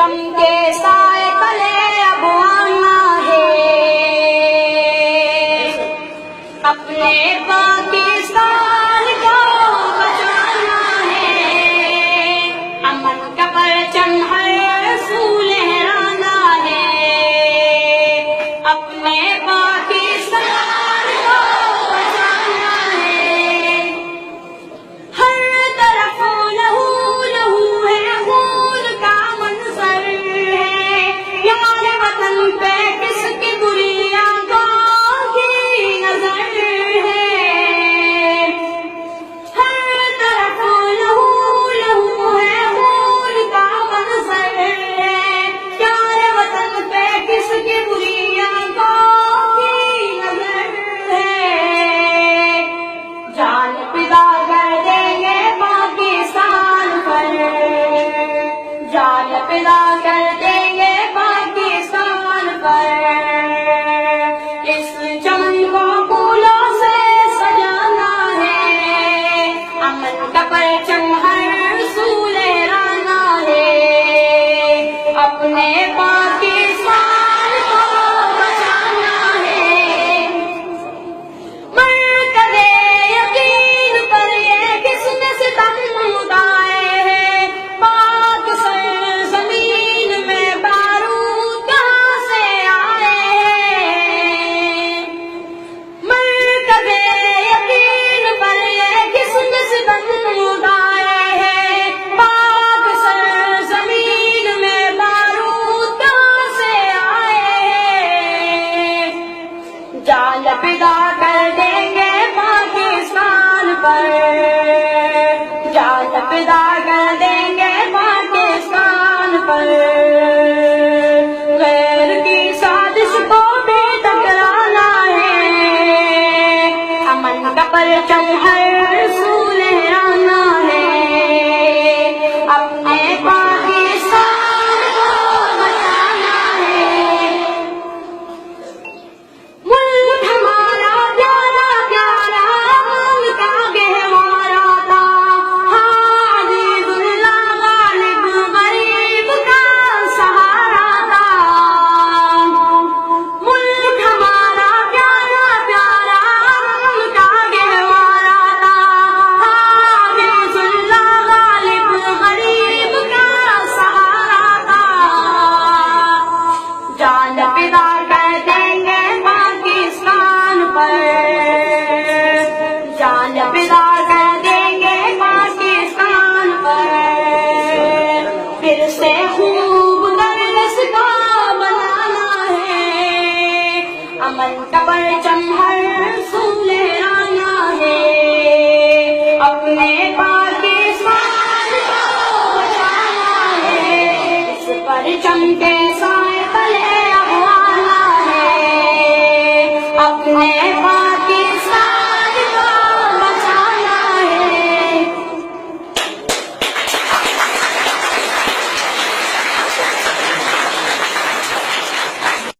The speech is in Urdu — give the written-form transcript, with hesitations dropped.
پرچم کے سائے تلے اب آنا ہے، اپنے پاکستان کو بچانا ہے، امن کا پرچم ہر سو لہرانا ہے، اپنے پاکستان کو بچانا ہے، ہر طرف لہو لہو ہے، خون کا منظر ہے، یار وطن پہ کس کی بری آنکھوں کی نظر ہے، ہر طرف لہو لہو ہے، خون کا منظر ہے، یار وطن پہ کس کی بری آنکھوں کی نظر ہے، جان فدا کر دیں گے پاکستان پر، جان فدا کر دیں گے پاکستان پر، اس چمن کو پھولوں سے سجانا ہے، امن کا پرچم ہر سو لہرانا ہے، اپنے پاکستان کو بچانا ہے، مرکزِ یقین پر یہ کس نے ستم اٹھائے ہیں، پاک سرزمین میں بارود کہاں سے آئے ہیں، مرکزِ یقین پر یہ کس نے ستم اٹھائے ہیں، پاک سرزمین میں بارود کہاں سے آئے ہیں، جان فدا کر دیں گے پاکستان پر، جان فدا کر دیں گے پاکستان پر، غیر کی سازش کو بھی ٹکرانا ہے، امن کا پرچم ہر سو لہرانا ہے، اپنے پاکستان کو بچانا ہے، ملک ہمارا پیارا پیارا ملک کا گہوارا تھا، ہاں عزیز اللہ غالب غریب کا سہارا تھا، ملک ہمارا پیارا پیارا ملک کا گہوارا تھا، ہاں عزیز اللہ غالب غریب کا سہارا تھا، جان فدا کر دیں گے پاکستان پر، جان فدا کر دیں گے پاکستان پر، پھر سے خوب درس کا بنانا ہے، امن کا پرچم ہر سو لہرانا ہے، اپنے پاکستان کو بچانا ہے، اس پرچم کے سائے تلے اب آنا ہے، اپنے